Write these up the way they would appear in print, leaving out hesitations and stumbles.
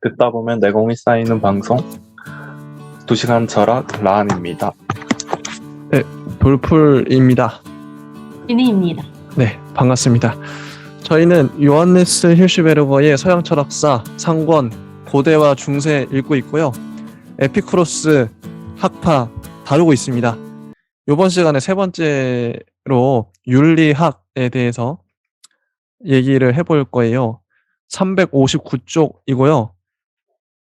듣다 보면 내공이 쌓이는 방송 2시간 철학 라한입니다. 네, 돌풀입니다. 진희입니다. 네, 반갑습니다. 저희는 요한네스 hirschberger의 서양 철학사 상권 고대와 중세 읽고 있고요. 에피쿠로스 학파 다루고 있습니다. 이번 시간에 세 번째로 윤리학에 대해서 얘기를 해볼 거예요. 359쪽이고요.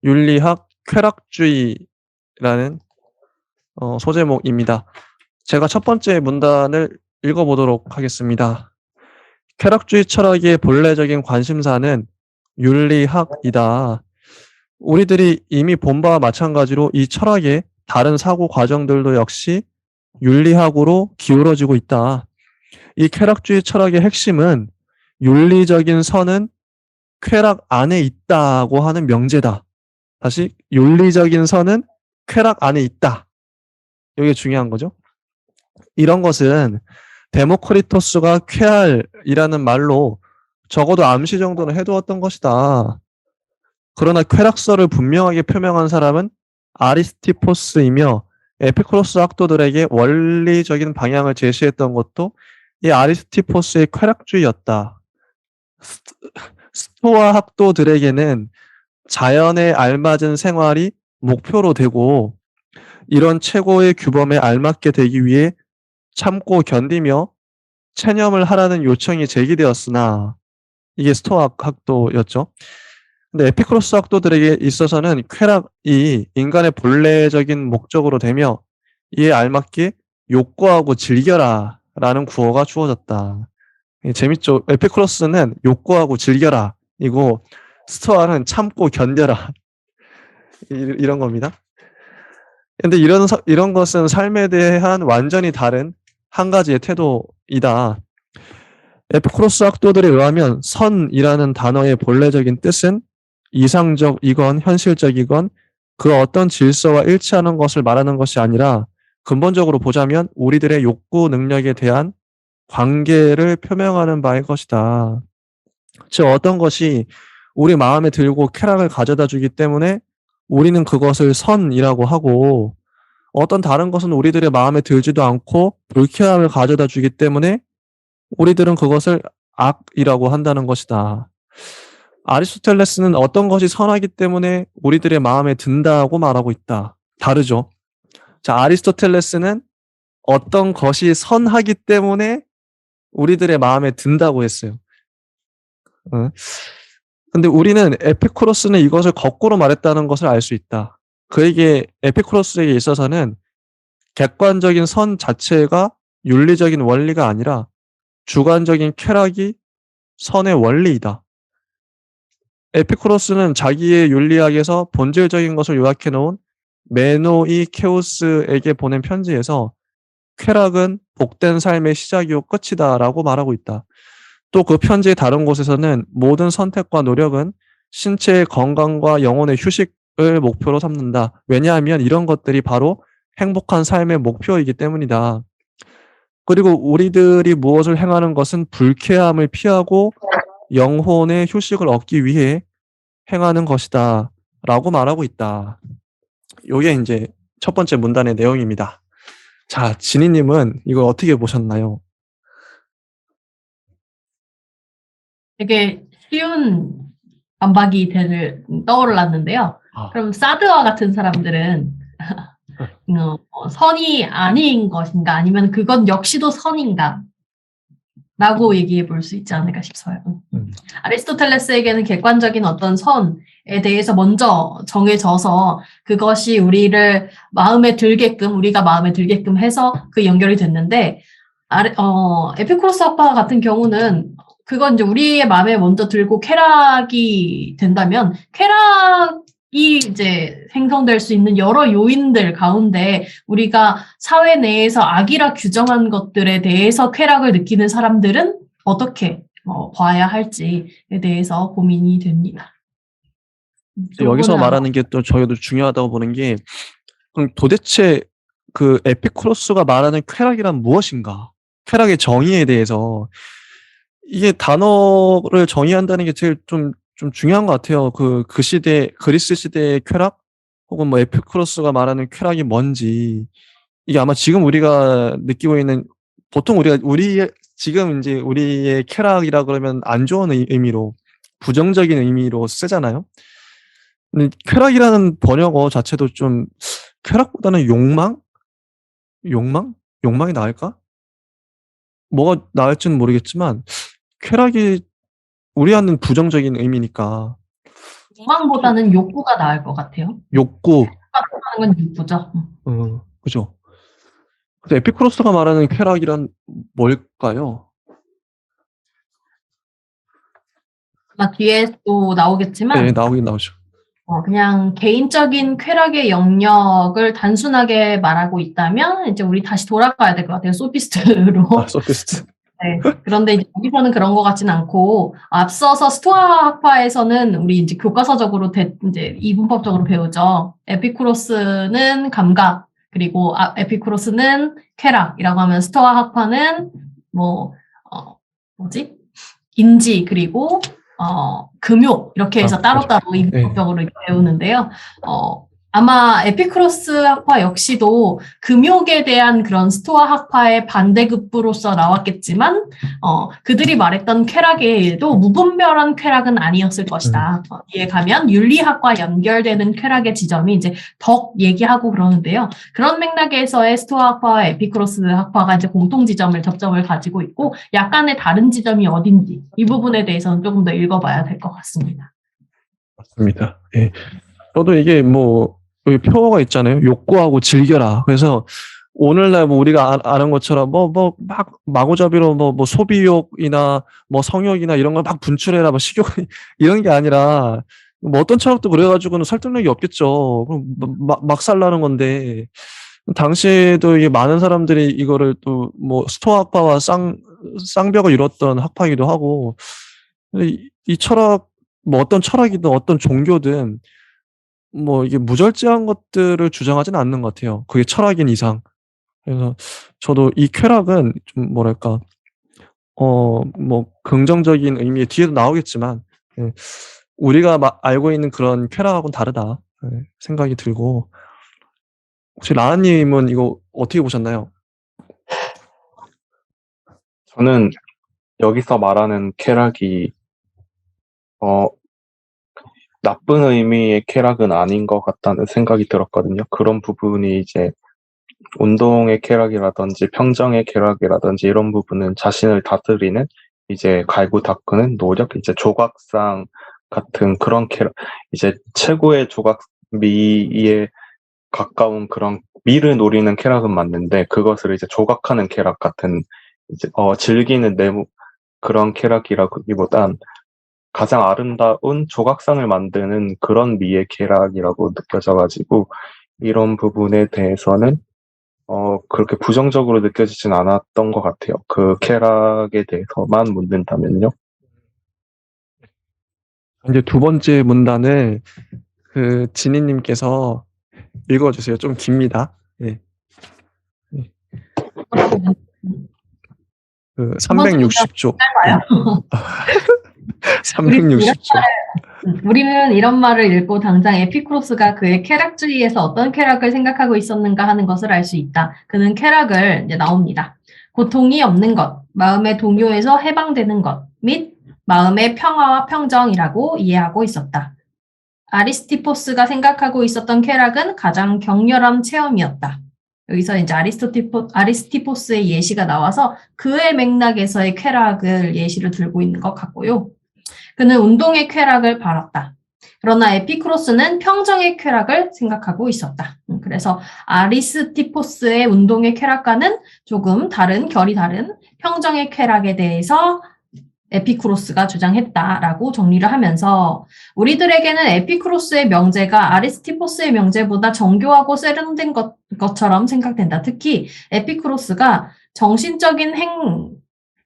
윤리학 쾌락주의라는 소제목입니다. 제가 첫 번째 문단을 읽어보도록 하겠습니다. 쾌락주의 철학의 본래적인 관심사는 윤리학이다. 우리들이 이미 본 바와 마찬가지로 이 철학의 다른 사고 과정들도 역시 윤리학으로 기울어지고 있다. 이 쾌락주의 철학의 핵심은 윤리적인 선은 쾌락 안에 있다고 하는 명제다. 다시 윤리적인 선은 쾌락 안에 있다. 이게 중요한 거죠. 이런 것은 데모크리토스가 쾌활이라는 말로 적어도 암시 정도는 해두었던 것이다. 그러나 쾌락설을 분명하게 표명한 사람은 아리스티포스이며 에피쿠로스 학도들에게 원리적인 방향을 제시했던 것도 이 아리스티포스의 쾌락주의였다. 스토아 학도들에게는 자연에 알맞은 생활이 목표로 되고 이런 최고의 규범에 알맞게 되기 위해 참고 견디며 체념을 하라는 요청이 제기되었으나 이게 스토아 학도였죠. 근데 에피쿠로스 학도들에게 있어서는 쾌락이 인간의 본래적인 목적으로 되며 이에 알맞게 욕구하고 즐겨라 라는 구호가 주어졌다. 재밌죠? 에피쿠로스는 욕구하고 즐겨라 이고 스토아는 참고 견뎌라 이런 겁니다. 근데 이런 것은 삶에 대한 완전히 다른 한 가지의 태도이다. 에피쿠로스 학도들에 의하면 선이라는 단어의 본래적인 뜻은 이상적이건 현실적이건 그 어떤 질서와 일치하는 것을 말하는 것이 아니라 근본적으로 보자면 우리들의 욕구 능력에 대한 관계를 표명하는 바일 것이다. 즉 어떤 것이 우리 마음에 들고 쾌락을 가져다 주기 때문에 우리는 그것을 선이라고 하고 어떤 다른 것은 우리들의 마음에 들지도 않고 불쾌함을 가져다 주기 때문에 우리들은 그것을 악이라고 한다는 것이다. 아리스토텔레스는 어떤 것이 선하기 때문에 우리들의 마음에 든다고 말하고 있다. 다르죠. 자, 아리스토텔레스는 어떤 것이 선하기 때문에 우리들의 마음에 든다고 했어요. 근데 우리는 에피쿠로스는 이것을 거꾸로 말했다는 것을 알 수 있다. 그에게 에피쿠로스에게 있어서는 객관적인 선 자체가 윤리적인 원리가 아니라 주관적인 쾌락이 선의 원리이다. 에피쿠로스는 자기의 윤리학에서 본질적인 것을 요약해 놓은 메노이케우스에게 보낸 편지에서 쾌락은 복된 삶의 시작이요 끝이다라고 말하고 있다. 또 그 편지의 다른 곳에서는 모든 선택과 노력은 신체의 건강과 영혼의 휴식을 목표로 삼는다. 왜냐하면 이런 것들이 바로 행복한 삶의 목표이기 때문이다. 그리고 우리들이 무엇을 행하는 것은 불쾌함을 피하고 영혼의 휴식을 얻기 위해 행하는 것이다. 라고 말하고 있다. 이게 이제 첫 번째 문단의 내용입니다. 자, 진희님은 이거 어떻게 보셨나요? 되게 쉬운 반박이 떠올랐는데요. 그럼 사드와 같은 사람들은 선이 아닌 것인가 아니면 그건 역시도 선인가 라고 얘기해 볼 수 있지 않을까 싶어요. 아리스토텔레스에게는 객관적인 어떤 선에 대해서 먼저 정해져서 그것이 우리가 마음에 들게끔 해서 그 연결이 됐는데 에피쿠로스 학파 같은 경우는 그건 이제 우리의 마음에 먼저 들고 쾌락이 된다면 쾌락이 이제 생성될 수 있는 여러 요인들 가운데 우리가 사회 내에서 악이라 규정한 것들에 대해서 쾌락을 느끼는 사람들은 어떻게 봐야 할지에 대해서 고민이 됩니다. 여기서 말하는 게 또 저희도 중요하다고 보는 게 그럼 도대체 그 에피쿠로스가 말하는 쾌락이란 무엇인가? 쾌락의 정의에 대해서 이게 단어를 정의한다는 게 제일 좀 좀 중요한 것 같아요. 그 시대, 그리스 시대의 쾌락, 혹은 뭐 에피쿠로스가 말하는 쾌락이 뭔지, 이게 아마 지금 우리가 느끼고 있는, 보통 지금 이제 우리의 쾌락이라 그러면 안 좋은 의미로, 부정적인 의미로 쓰잖아요. 근데 쾌락이라는 번역어 자체도 좀, 쾌락보다는 욕망? 욕망이 나을까? 뭐가 나을지는 모르겠지만, 쾌락이 우리한테는 부정적인 의미니까, 욕망보다는 욕구가 나을 것 같아요. 욕구, 하는 건 욕구죠. 그죠? 근데 에피쿠로스가 말하는 쾌락이란 뭘까요? 아마 뒤에 또 나오겠지만 네, 나오긴 나오죠. 그냥 개인적인 쾌락의 영역을 단순하게 말하고 있다면 이제 우리 다시 돌아가야 될 것 같아요. 소피스트로. 소피스트. 네. 그런데 이제 여기서는 그런 것 같진 않고 앞서서 스토아 학파에서는 우리 이제 교과서적으로 이제 이분법적으로 배우죠. 에피쿠로스는 감각, 그리고 에피쿠로스는 쾌락이라고 하면 스토아 학파는 인지, 그리고 금욕 이렇게 해서 따로따로 이분법적으로 배우는데요. 아마 에피쿠로스 학파 역시도 금욕에 대한 그런 스토아 학파의 반대급부로서 나왔겠지만 그들이 말했던 쾌락에도 무분별한 쾌락은 아니었을 것이다. 뒤에 가면 윤리학과 연결되는 쾌락의 지점이 이제 덕 얘기하고 그러는데요. 그런 맥락에서의 스토아 학파와 에피쿠로스 학파가 이제 공통 접점을 가지고 있고 약간의 다른 지점이 어딘지 이 부분에 대해서는 조금 더 읽어봐야 될 것 같습니다. 맞습니다. 예. 저도 이게 여기 표어가 있잖아요. 욕구하고 즐겨라. 그래서 오늘날 우리가 아는 것처럼 마구잡이로 소비욕이나 성욕이나 이런 걸 막 분출해라, 식욕 이런 게 아니라 어떤 철학도 그래가지고는 설득력이 없겠죠. 그럼 막 살라는 건데 당시에도 이게 많은 사람들이 이거를 또 스토아 학파와 쌍벽을 이뤘던 학파이기도 하고 이 철학 어떤 철학이든 어떤 종교든 이게 무절제한 것들을 주장하지는 않는 것 같아요. 그게 철학인 이상. 그래서 저도 이 쾌락은 좀 긍정적인 의미의 뒤에도 나오겠지만, 우리가 알고 있는 그런 쾌락하고는 다르다 생각이 들고, 혹시 라하님은 이거 어떻게 보셨나요? 저는 여기서 말하는 쾌락이 나쁜 의미의 쾌락은 아닌 것 같다는 생각이 들었거든요. 그런 부분이 이제 운동의 쾌락이라든지 평정의 쾌락이라든지 이런 부분은 자신을 다스리는 이제 갈고 닦는 노력, 이제 조각상 같은 그런 쾌락, 이제 최고의 미에 가까운 그런 미를 노리는 쾌락은 맞는데 그것을 이제 조각하는 쾌락 같은 이제 즐기는 그런 쾌락이라기보단 가장 아름다운 조각상을 만드는 그런 미의 쾌락이라고 느껴져가지고 이런 부분에 대해서는 그렇게 부정적으로 느껴지진 않았던 것 같아요. 그 쾌락에 대해서만 묻는다면요. 이제 두 번째 문단을 진희님께서 읽어주세요. 좀 깁니다. 네. 360조. 360조. 우리는 이런 말을 읽고 당장 에피쿠로스가 그의 쾌락주의에서 어떤 쾌락을 생각하고 있었는가 하는 것을 알 수 있다. 그는 쾌락을 이제 나옵니다. 고통이 없는 것, 마음의 동요에서 해방되는 것, 및 마음의 평화와 평정이라고 이해하고 있었다. 아리스티포스가 생각하고 있었던 쾌락은 가장 격렬한 체험이었다. 여기서 이제 아리스티포스의 예시가 나와서 그의 맥락에서의 쾌락을 예시를 들고 있는 것 같고요. 그는 운동의 쾌락을 바랐다. 그러나 에피쿠로스는 평정의 쾌락을 생각하고 있었다. 그래서 아리스티포스의 운동의 쾌락과는 조금 결이 다른 평정의 쾌락에 대해서 에피쿠로스가 주장했다라고 정리를 하면서 우리들에게는 에피쿠로스의 명제가 아리스티포스의 명제보다 정교하고 세련된 것처럼 생각된다. 특히 에피쿠로스가 정신적인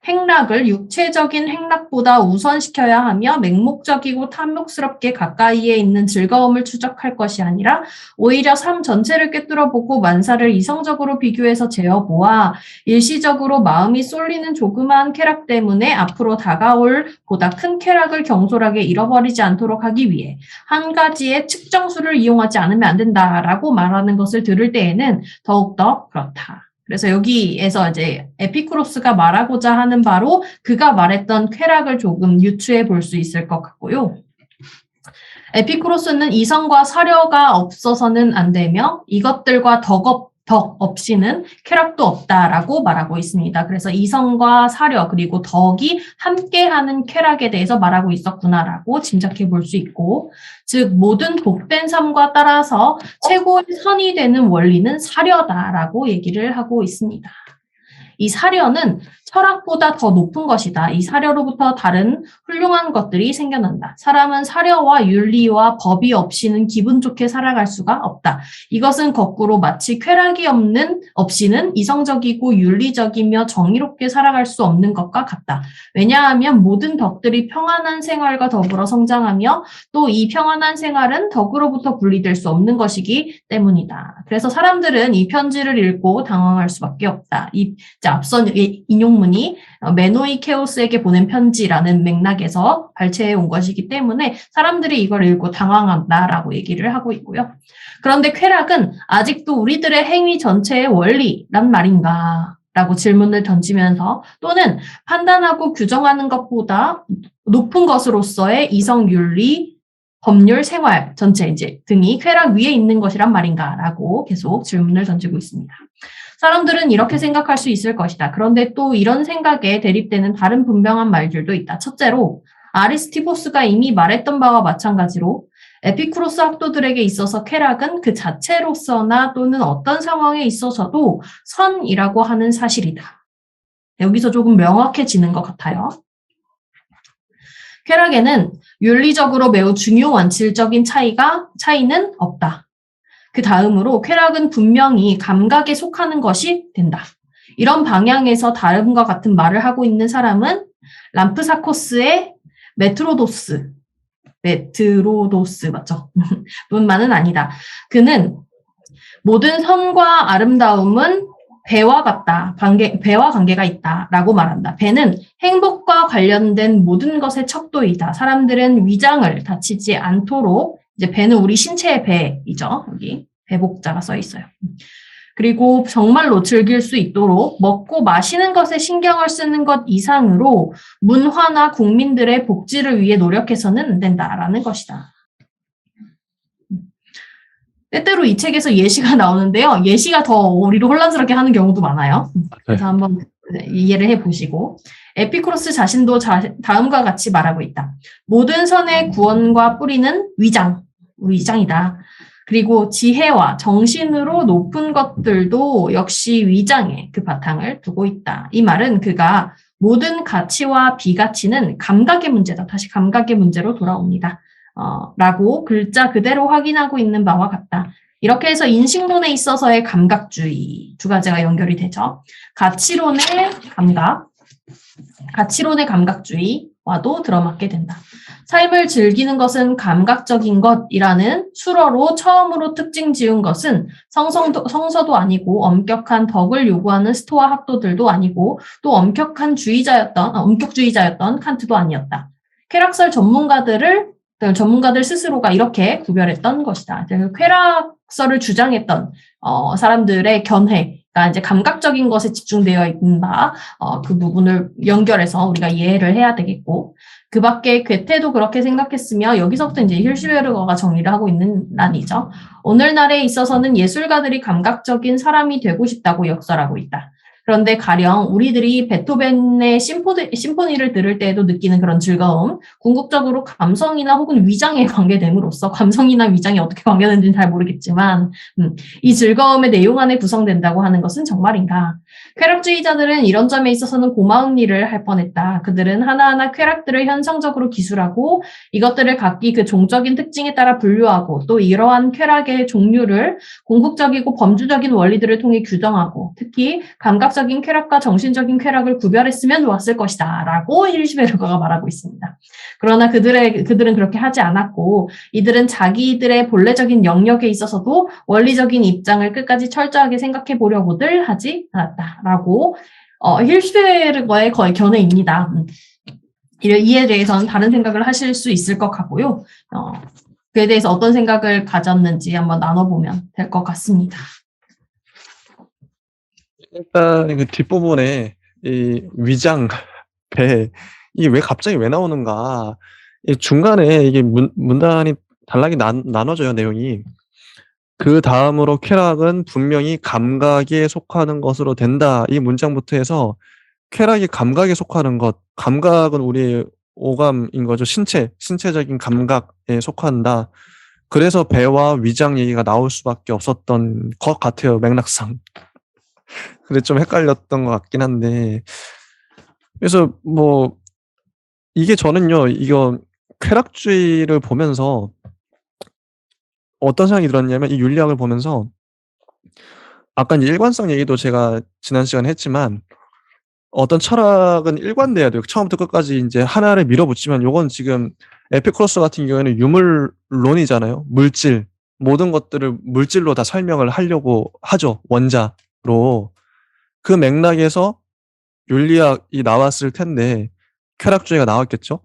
행락을 육체적인 행락보다 우선시켜야 하며 맹목적이고 탐욕스럽게 가까이에 있는 즐거움을 추적할 것이 아니라 오히려 삶 전체를 꿰뚫어보고 만사를 이성적으로 비교해서 재어보아 일시적으로 마음이 쏠리는 조그마한 쾌락 때문에 앞으로 다가올 보다 큰 쾌락을 경솔하게 잃어버리지 않도록 하기 위해 한 가지의 측정수를 이용하지 않으면 안 된다라고 말하는 것을 들을 때에는 더욱더 그렇다. 그래서 여기에서 이제 에피쿠로스가 말하고자 하는 바로 그가 말했던 쾌락을 조금 유추해 볼 수 있을 것 같고요. 에피쿠로스는 이성과 사려가 없어서는 안 되며 이것들과 덕 없이는 쾌락도 없다라고 말하고 있습니다. 그래서 이성과 사려 그리고 덕이 함께하는 쾌락에 대해서 말하고 있었구나라고 짐작해 볼 수 있고, 즉 모든 복된 삶과 따라서 최고의 선이 되는 원리는 사려다라고 얘기를 하고 있습니다. 이 사려는 철학보다 더 높은 것이다. 이 사려로부터 다른 훌륭한 것들이 생겨난다. 사람은 사려와 윤리와 법이 없이는 기분 좋게 살아갈 수가 없다. 이것은 거꾸로 마치 쾌락이 없이는 이성적이고 윤리적이며 정의롭게 살아갈 수 없는 것과 같다. 왜냐하면 모든 덕들이 평안한 생활과 더불어 성장하며 또 이 평안한 생활은 덕으로부터 분리될 수 없는 것이기 때문이다. 그래서 사람들은 이 편지를 읽고 당황할 수밖에 없다. 앞선 인용문이 메노이케오스에게 보낸 편지라는 맥락에서 발췌해 온 것이기 때문에 사람들이 이걸 읽고 당황한다라고 얘기를 하고 있고요. 그런데 쾌락은 아직도 우리들의 행위 전체의 원리란 말인가? 라고 질문을 던지면서 또는 판단하고 규정하는 것보다 높은 것으로서의 이성, 윤리, 법률, 생활 전체 등이 쾌락 위에 있는 것이란 말인가라고 계속 질문을 던지고 있습니다. 사람들은 이렇게 생각할 수 있을 것이다. 그런데 또 이런 생각에 대립되는 다른 분명한 말들도 있다. 첫째로 아리스티보스가 이미 말했던 바와 마찬가지로 에피쿠로스 학도들에게 있어서 쾌락은 그 자체로서나 또는 어떤 상황에 있어서도 선이라고 하는 사실이다. 여기서 조금 명확해지는 것 같아요. 쾌락에는 윤리적으로 매우 중요한 질적인 차이는 없다. 그 다음으로 쾌락은 분명히 감각에 속하는 것이 된다. 이런 방향에서 다름과 같은 말을 하고 있는 사람은 람프사코스의 메트로도스 맞죠? 뿐만은 아니다. 그는 모든 선과 아름다움은 배와 같다. 배와 관계가 있다라고 말한다. 배는 행복과 관련된 모든 것의 척도이다. 사람들은 위장을 다치지 않도록, 이제 배는 우리 신체의 배이죠. 여기 배복자가 써 있어요. 그리고 정말로 즐길 수 있도록 먹고 마시는 것에 신경을 쓰는 것 이상으로 문화나 국민들의 복지를 위해 노력해서는 안 된다라는 것이다. 때때로 이 책에서 예시가 나오는데요. 예시가 더 우리를 혼란스럽게 하는 경우도 많아요. 그래서 한번 이해를 해보시고, 에피쿠로스 자신도 다음과 같이 말하고 있다. 모든 선의 구원과 뿌리는 위장이다. 그리고 지혜와 정신으로 높은 것들도 역시 위장에 그 바탕을 두고 있다. 이 말은 그가 모든 가치와 비가치는 감각의 문제다. 다시 감각의 문제로 돌아옵니다. 라고 글자 그대로 확인하고 있는 바와 같다. 이렇게 해서 인식론에 있어서의 감각주의 두 가지가 연결이 되죠. 가치론의 감각주의와도 들어맞게 된다. 삶을 즐기는 것은 감각적인 것이라는 수어로 처음으로 특징 지은 것은 성서도 아니고 엄격한 덕을 요구하는 스토아 학도들도 아니고 또 엄격주의자였던 칸트도 아니었다. 쾌락설 전문가들 스스로가 이렇게 구별했던 것이다. 쾌락설을 주장했던 사람들의 견해가 이제 감각적인 것에 집중되어 있는 그 부분을 연결해서 우리가 이해를 해야 되겠고, 그 밖에 괴테도 그렇게 생각했으며 여기서부터 이제 힐슈베르거가 정리를 하고 있는 난이죠. 오늘날에 있어서는 예술가들이 감각적인 사람이 되고 싶다고 역설하고 있다. 그런데 가령 우리들이 베토벤의 심포니를 들을 때에도 느끼는 그런 즐거움, 궁극적으로 감성이나 혹은 위장에 관계됨으로써, 감성이나 위장이 어떻게 관계되는지는 잘 모르겠지만 이 즐거움의 내용 안에 구성된다고 하는 것은 정말인가? 쾌락주의자들은 이런 점에 있어서는 고마운 일을 할 뻔했다. 그들은 하나하나 쾌락들을 현상적으로 기술하고 이것들을 각기 그 종적인 특징에 따라 분류하고 또 이러한 쾌락의 종류를 궁극적이고 범주적인 원리들을 통해 규정하고 특히 감각적인 쾌락과 정신적인 쾌락을 구별했으면 좋았을 것이다. 라고 힐시베르거가 말하고 있습니다. 그러나 그들은 그렇게 하지 않았고 이들은 자기들의 본래적인 영역에 있어서도 원리적인 입장을 끝까지 철저하게 생각해 보려고들 하지 않았다라고 힐스베르거의 거의 견해입니다. 이에 대해서는 다른 생각을 하실 수 있을 것 같고요. 그에 대해서 어떤 생각을 가졌는지 한번 나눠보면 될 것 같습니다. 일단 그 뒷부분에 이 위장, 배 이게 왜 갑자기 왜 나오는가? 이 중간에 이게 문단이 단락이 나눠져요, 내용이. 그 다음으로 쾌락은 분명히 감각에 속하는 것으로 된다. 이 문장부터 해서 쾌락이 감각에 속하는 것, 감각은 우리의 오감인 거죠. 신체적인 감각에 속한다. 그래서 배와 위장 얘기가 나올 수밖에 없었던 것 같아요, 맥락상. 근데 좀 헷갈렸던 것 같긴 한데. 그래서 뭐 이게 저는요, 이거 쾌락주의를 보면서 어떤 생각이 들었냐면 이 윤리학을 보면서 아까 이제 일관성 얘기도 제가 지난 시간에 했지만 어떤 철학은 일관돼야 돼요. 처음부터 끝까지 이제 하나를 밀어붙이면 요건 지금 에피쿠로스 같은 경우에는 유물론이잖아요. 물질. 모든 것들을 물질로 다 설명을 하려고 하죠. 원자로. 그 맥락에서 윤리학이 나왔을 텐데 쾌락주의가 나왔겠죠.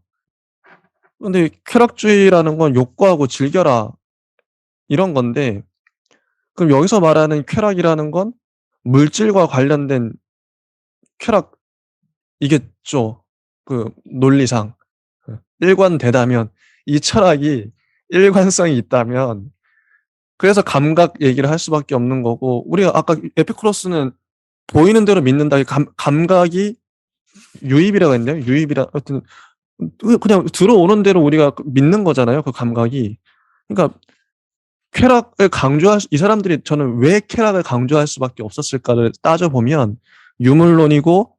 근데 쾌락주의라는 건 욕구하고 즐겨라 이런 건데 그럼 여기서 말하는 쾌락이라는 건 물질과 관련된 쾌락이겠죠. 그 논리상. 일관되다면 이 철학이 일관성이 있다면 그래서 감각 얘기를 할 수밖에 없는 거고 우리가 아까 에피쿠로스는 보이는 대로 믿는다. 감각이 유입이라고 했네요. 유입이라 하여튼 그냥 들어오는 대로 우리가 믿는 거잖아요. 그 감각이. 그러니까 쾌락을 이 사람들이 저는 왜 쾌락을 강조할 수밖에 없었을까를 따져보면 유물론이고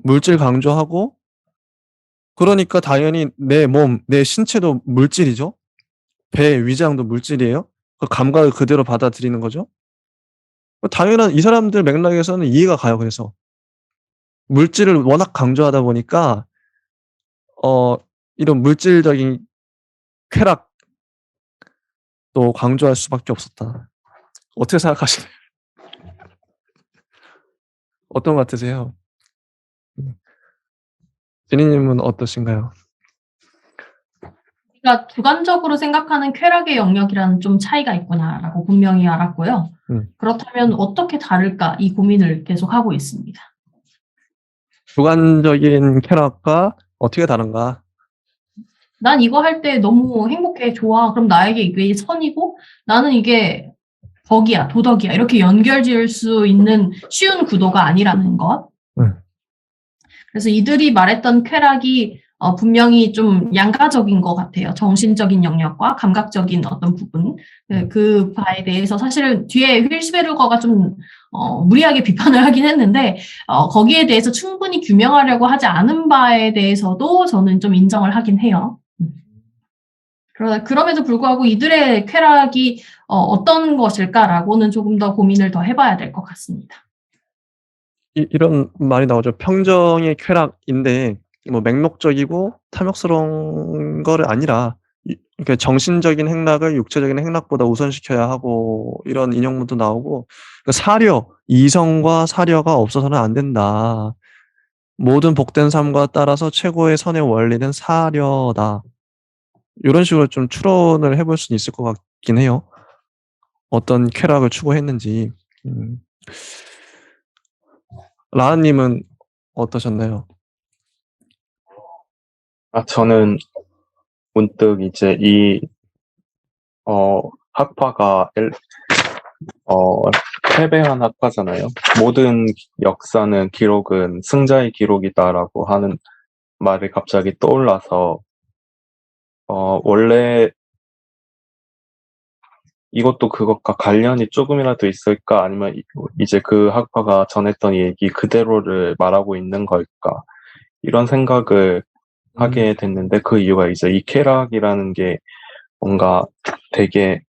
물질 강조하고 그러니까 당연히 내 몸, 내 신체도 물질이죠. 배, 위장도 물질이에요. 그 감각을 그대로 받아들이는 거죠. 당연한 이 사람들 맥락에서는 이해가 가요. 그래서 물질을 워낙 강조하다 보니까 이런 물질적인 쾌락도 강조할 수밖에 없었다. 어떻게 생각하시나요? 어떤 것 같으세요? 제니님은 어떠신가요? 우리가 주관적으로 생각하는 쾌락의 영역이라는 좀 차이가 있구나라고 분명히 알았고요. 그렇다면 어떻게 다를까 이 고민을 계속 하고 있습니다. 주관적인 쾌락과 어떻게 다른가? 난 이거 할 때 너무 행복해, 좋아. 그럼 나에게 이게 선이고 나는 이게 덕이야, 도덕이야. 이렇게 연결지을 수 있는 쉬운 구도가 아니라는 것. 그래서 이들이 말했던 쾌락이 분명히 좀 양가적인 것 같아요. 정신적인 영역과 감각적인 어떤 부분. 그 바에 대해서 사실은 뒤에 휠스베르거가 좀 무리하게 비판을 하긴 했는데 거기에 대해서 충분히 규명하려고 하지 않은 바에 대해서도 저는 좀 인정을 하긴 해요. 그럼에도 불구하고 이들의 쾌락이 어떤 것일까라고는 조금 더 고민을 더 해봐야 될 것 같습니다. 이런 말이 나오죠. 평정의 쾌락인데 뭐 맹목적이고 탐욕스러운 거를 아니라 그러니까 정신적인 행락을 육체적인 행락보다 우선시켜야 하고 이런 인용문도 나오고 그러니까 사려, 이성과 사려가 없어서는 안 된다. 모든 복된 삶과 따라서 최고의 선의 원리는 사려다. 이런 식으로 좀 추론을 해볼 수 있을 것 같긴 해요. 어떤 쾌락을 추구했는지. 라한님은 어떠셨나요? 저는 문득 이제 학파가 패배한 학파잖아요. 모든 역사는 기록은 승자의 기록이다라고 하는 말이 갑자기 떠올라서 원래 이것도 그것과 관련이 조금이라도 있을까? 아니면 이제 그 학파가 전했던 얘기 그대로를 말하고 있는 걸까? 이런 생각을 하게 됐는데 그 이유가 이제 이 쾌락이라는 게 뭔가 되게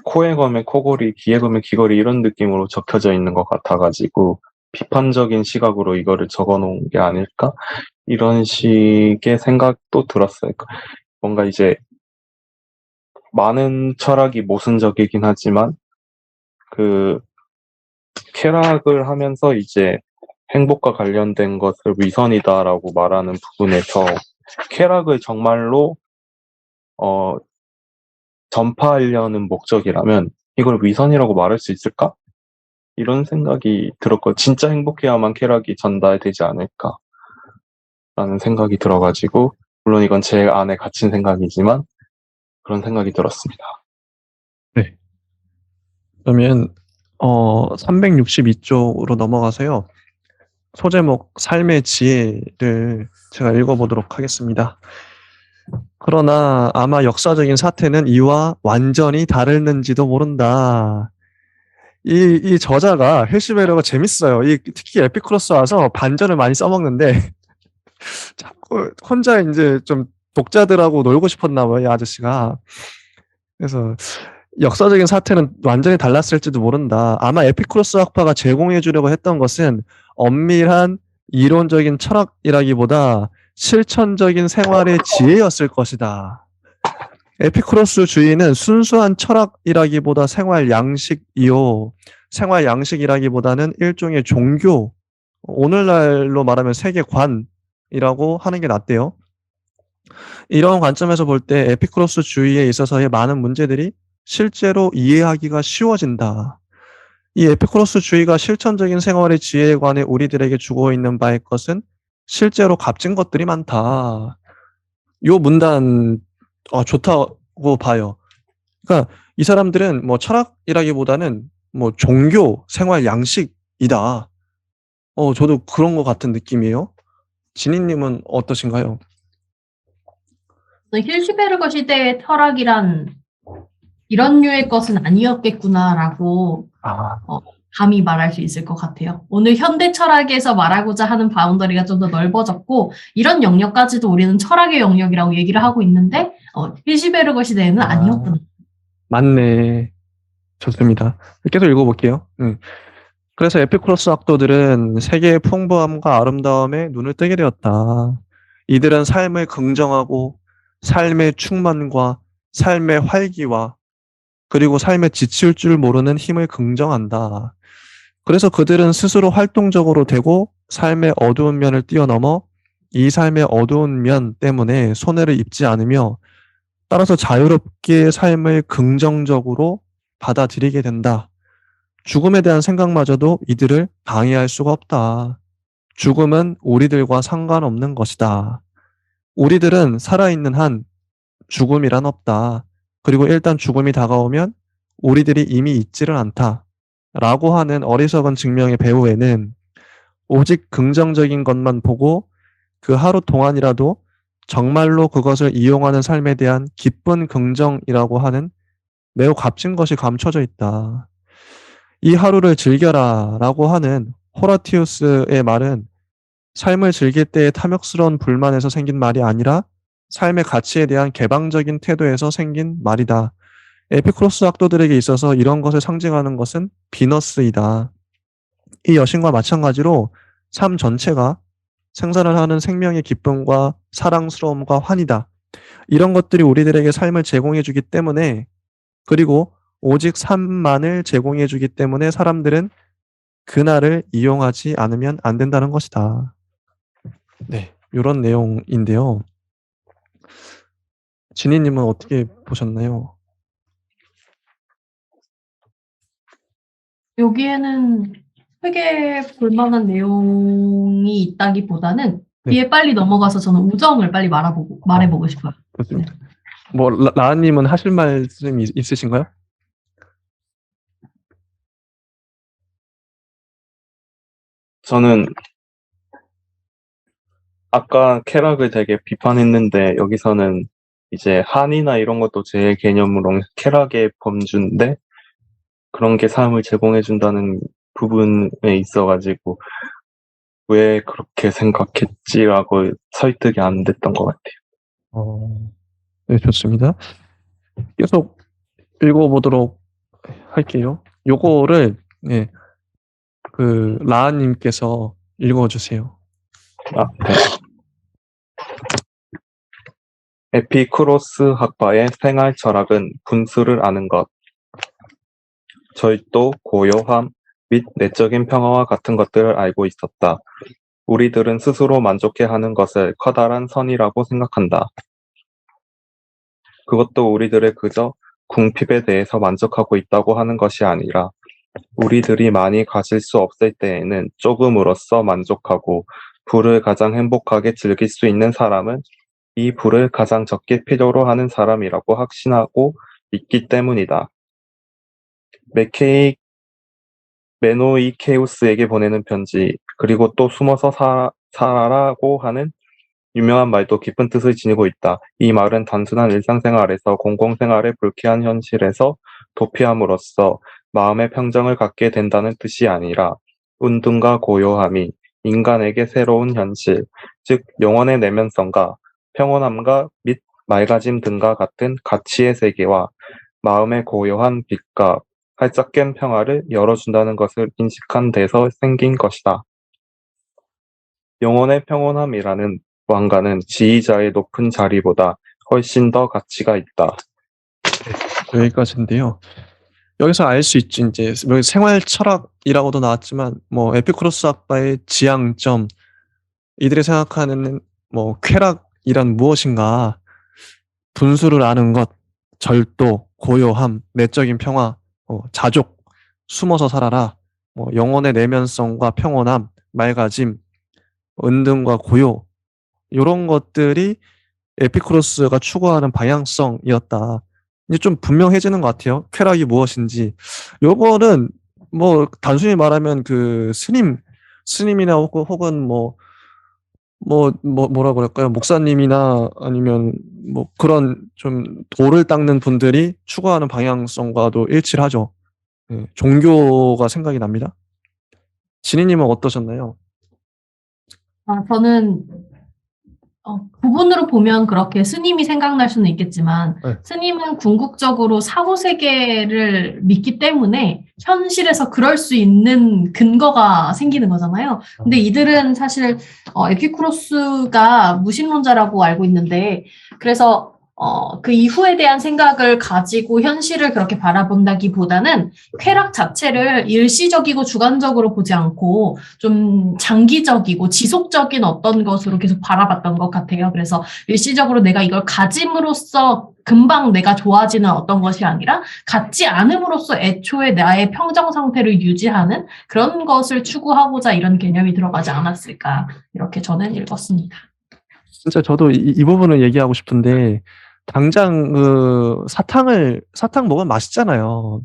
코에 걸면 코골이, 귀에 걸면 귀걸이 이런 느낌으로 적혀져 있는 것 같아가지고 비판적인 시각으로 이거를 적어놓은 게 아닐까? 이런 식의 생각도 들었어요. 뭔가 이제 많은 철학이 모순적이긴 하지만 그 쾌락을 하면서 이제 행복과 관련된 것을 위선이다라고 말하는 부분에서 쾌락을 정말로 전파하려는 목적이라면 이걸 위선이라고 말할 수 있을까? 이런 생각이 들었고 진짜 행복해야만 쾌락이 전달되지 않을까라는 생각이 들어가지고 물론 이건 제 안에 갇힌 생각이지만 그런 생각이 들었습니다. 네. 그러면 362쪽으로 넘어가서요. 소제목 삶의 지혜를 제가 읽어보도록 하겠습니다. 그러나 아마 역사적인 사태는 이와 완전히 다르는지도 모른다. 이 저자가 헬시베르가 재밌어요. 특히 에피쿠로스 와서 반전을 많이 써먹는데 자꾸 혼자 이제 좀 독자들하고 놀고 싶었나 봐요, 이 아저씨가. 그래서 역사적인 사태는 완전히 달랐을지도 모른다. 아마 에피쿠로스 학파가 제공해 주려고 했던 것은 엄밀한 이론적인 철학이라기보다 실천적인 생활의 지혜였을 것이다. 에피쿠로스 주의는 순수한 철학이라기보다 생활 양식이요. 생활 양식이라기보다는 일종의 종교, 오늘날로 말하면 세계관이라고 하는 게 낫대요. 이런 관점에서 볼 때 에피쿠로스 주의에 있어서의 많은 문제들이 실제로 이해하기가 쉬워진다. 이 에피쿠로스 주의가 실천적인 생활의 지혜에 관해 우리들에게 주고 있는 바의 것은 실제로 값진 것들이 많다. 요 문단 좋다고 봐요. 그러니까 이 사람들은 뭐 철학이라기보다는 뭐 종교, 생활 양식이다. 저도 그런 것 같은 느낌이에요. 진희님은 어떠신가요? 힐시베르거 시대의 철학이란 이런 류의 것은 아니었겠구나라고 아, 감히 말할 수 있을 것 같아요. 오늘 현대 철학에서 말하고자 하는 바운더리가 좀 더 넓어졌고 이런 영역까지도 우리는 철학의 영역이라고 얘기를 하고 있는데 힐시베르거 시대에는 아니었구나. 맞네. 좋습니다. 계속 읽어볼게요. 그래서 에피쿠로스 학도들은 세계의 풍부함과 아름다움에 눈을 뜨게 되었다. 이들은 삶을 긍정하고 삶의 충만과 삶의 활기와 그리고 삶에 지칠 줄 모르는 힘을 긍정한다. 그래서 그들은 스스로 활동적으로 되고 삶의 어두운 면을 뛰어넘어 이 삶의 어두운 면 때문에 손해를 입지 않으며 따라서 자유롭게 삶을 긍정적으로 받아들이게 된다. 죽음에 대한 생각마저도 이들을 방해할 수가 없다. 죽음은 우리들과 상관없는 것이다. 우리들은 살아있는 한 죽음이란 없다. 그리고 일단 죽음이 다가오면 우리들이 이미 있지를 않다. 라고 하는 어리석은 증명의 배후에는 오직 긍정적인 것만 보고 그 하루 동안이라도 정말로 그것을 이용하는 삶에 대한 기쁜 긍정이라고 하는 매우 값진 것이 감춰져 있다. 이 하루를 즐겨라 라고 하는 호라티우스의 말은 삶을 즐길 때의 탐욕스러운 불만에서 생긴 말이 아니라 삶의 가치에 대한 개방적인 태도에서 생긴 말이다. 에피쿠로스 학도들에게 있어서 이런 것을 상징하는 것은 비너스이다. 이 여신과 마찬가지로 삶 전체가 생산을 하는 생명의 기쁨과 사랑스러움과 환희다. 이런 것들이 우리들에게 삶을 제공해주기 때문에 그리고 오직 삶만을 제공해주기 때문에 사람들은 그날을 이용하지 않으면 안 된다는 것이다. 네, 이런 내용인데요. 진희님은 어떻게 보셨나요? 여기에는 크게 볼만한 내용이 있다기보다는 네. 뒤에 빨리 넘어가서 저는 우정을 빨리 말해보고 싶어요. 좋습니다. 뭐 라은님은 하실 말씀 있으신가요? 저는 아까 쾌락을 되게 비판했는데 여기서는 이제 한이나 이런 것도 제 개념으로는 쾌락의 범주인데 그런 게 삶을 제공해준다는 부분에 있어가지고 왜 그렇게 생각했지라고 설득이 안 됐던 것 같아요. 네, 좋습니다. 계속 읽어보도록 할게요. 요거를, 네, 라한님께서 읽어주세요. 네. 에피쿠로스 학파의 생활 철학은 분수를 아는 것, 절도, 고요함 및 내적인 평화와 같은 것들을 알고 있었다. 우리들은 스스로 만족해하는 것을 커다란 선이라고 생각한다. 그것도 우리들의 그저 궁핍에 대해서 만족하고 있다고 하는 것이 아니라 우리들이 많이 가질 수 없을 때에는 조금으로써 만족하고 부를 가장 행복하게 즐길 수 있는 사람은 이 부를 가장 적게 필요로 하는 사람이라고 확신하고 있기 때문이다. 메노이케우스에게 보내는 편지, 그리고 또 숨어서 살아라고 하는 유명한 말도 깊은 뜻을 지니고 있다. 이 말은 단순한 일상생활에서 공공생활의 불쾌한 현실에서 도피함으로써 마음의 평정을 갖게 된다는 뜻이 아니라 운동과 고요함이 인간에게 새로운 현실, 즉 영혼의 내면성과 평온함과 및 맑아짐 등과 같은 가치의 세계와 마음의 고요한 빛과 활짝 깬 평화를 열어준다는 것을 인식한 데서 생긴 것이다. 영혼의 평온함이라는 왕관은 지휘자의 높은 자리보다 훨씬 더 가치가 있다. 여기까지인데요. 여기서 알 수 있지, 이제, 여기 생활 철학이라고도 나왔지만, 에피쿠로스 학파의 지향점, 이들이 생각하는, 쾌락이란 무엇인가, 분수를 아는 것, 절도, 고요함, 내적인 평화, 자족, 숨어서 살아라, 영혼의 내면성과 평온함, 맑아짐, 은둔과 고요, 이런 것들이 에피쿠로스가 추구하는 방향성이었다. 이제 좀 분명해지는 것 같아요. 쾌락이 무엇인지. 요거는 단순히 말하면 스님이나 혹은 뭐라 그럴까요? 목사님이나 아니면 그런 좀 도를 닦는 분들이 추구하는 방향성과도 일치를 하죠. 네, 종교가 생각이 납니다. 진희님은 어떠셨나요? 저는 부분으로 보면 그렇게 스님이 생각날 수는 있겠지만 네. 스님은 궁극적으로 사후세계를 믿기 때문에 현실에서 그럴 수 있는 근거가 생기는 거잖아요. 근데 이들은 사실 에피쿠로스가 무신론자라고 알고 있는데 그래서 그 이후에 대한 생각을 가지고 현실을 그렇게 바라본다기보다는 쾌락 자체를 일시적이고 주관적으로 보지 않고 좀 장기적이고 지속적인 어떤 것으로 계속 바라봤던 것 같아요. 그래서 일시적으로 내가 이걸 가짐으로써 금방 내가 좋아지는 어떤 것이 아니라 갖지 않음으로써 애초에 나의 평정 상태를 유지하는 그런 것을 추구하고자 이런 개념이 들어가지 않았을까 이렇게 저는 읽었습니다. 진짜 저도 이 부분을 얘기하고 싶은데 당장 사탕 먹으면 맛있잖아요.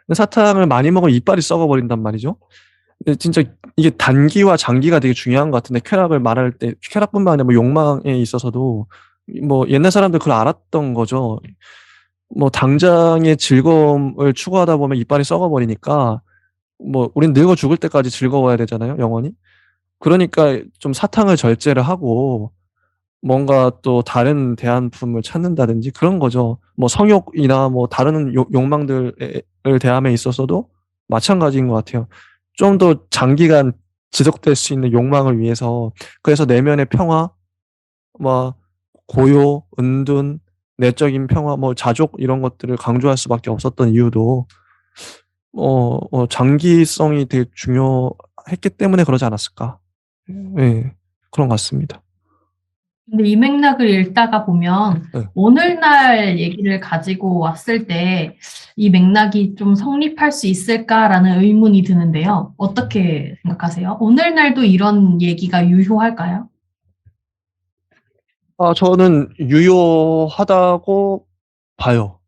근데 사탕을 많이 먹으면 이빨이 썩어버린단 말이죠. 근데 진짜 이게 단기와 장기가 되게 중요한 것 같은데 쾌락을 말할 때 쾌락뿐만 아니라 욕망에 있어서도 옛날 사람들 그걸 알았던 거죠. 당장의 즐거움을 추구하다 보면 이빨이 썩어버리니까 우린 늙어 죽을 때까지 즐거워야 되잖아요, 영원히. 그러니까 좀 사탕을 절제를 하고 뭔가 또 다른 대안품을 찾는다든지 그런 거죠. 성욕이나 다른 욕망들을 대함에 있어서도 마찬가지인 것 같아요. 좀 더 장기간 지속될 수 있는 욕망을 위해서 그래서 내면의 평화, 고요, 은둔, 내적인 평화, 자족 이런 것들을 강조할 수밖에 없었던 이유도 장기성이 되게 중요했기 때문에 그러지 않았을까. 네, 그런 것 같습니다. 근데 이 맥락을 읽다가 보면 네. 오늘날 얘기를 가지고 왔을 때 이 맥락이 좀 성립할 수 있을까라는 의문이 드는데요. 어떻게 생각하세요? 오늘날도 이런 얘기가 유효할까요? 저는 유효하다고 봐요.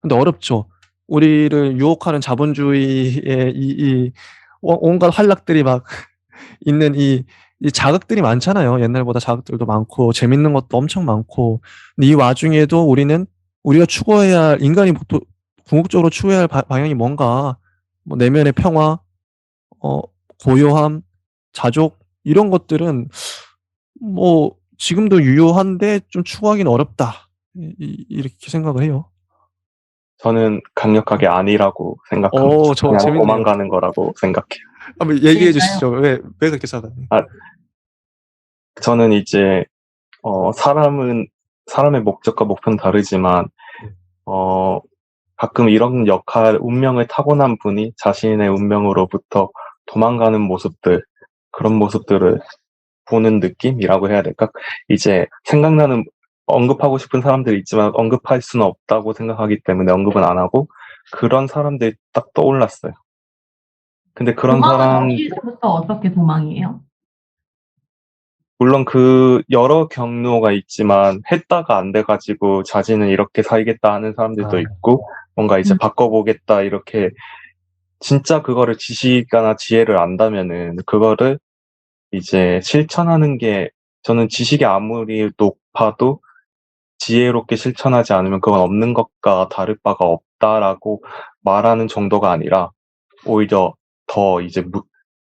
근데 어렵죠. 우리를 유혹하는 자본주의의 온갖 활락들이 막 있는 이 이 자극들이 많잖아요. 옛날보다 자극들도 많고 재밌는 것도 엄청 많고. 근데 이 와중에도 우리가 추구해야 할 인간이 궁극적으로 추구해야 할 방향이 뭔가 뭐 내면의 평화, 어, 고요함, 자족 이런 것들은 뭐 지금도 유효한데 좀 추구하기는 어렵다. 이렇게 생각을 해요. 저는 강력하게 아니라고 생각합니다. 저 그냥 재밌네요. 도망가는 거라고 생각해요. 한번 얘기해 왜일까요? 주시죠. 왜 그렇게 생각하세요? 아, 저는 이제 사람의 목적과 목표는 다르지만 네. 가끔 이런 운명을 타고난 분이 자신의 운명으로부터 도망가는 모습들, 그런 모습들을 보는 느낌이라고 해야 될까? 이제 언급하고 싶은 사람들이 있지만 언급할 수는 없다고 생각하기 때문에 언급은 안 하고 그런 사람들이 딱 떠올랐어요. 근데 그런 도망은 사람, 어디서부터 어떻게 도망이에요? 물론 그 여러 경로가 있지만 했다가 안 돼가지고 자신은 이렇게 살겠다 하는 사람들도 아. 있고 뭔가 이제 음. 바꿔보겠다 이렇게 진짜 그거를 지식이나 지혜를 안다면은 그거를 이제 실천하는 게 저는 지식이 아무리 높아도 지혜롭게 실천하지 않으면 그건 없는 것과 다를 바가 없다라고 말하는 정도가 아니라 오히려 더 이제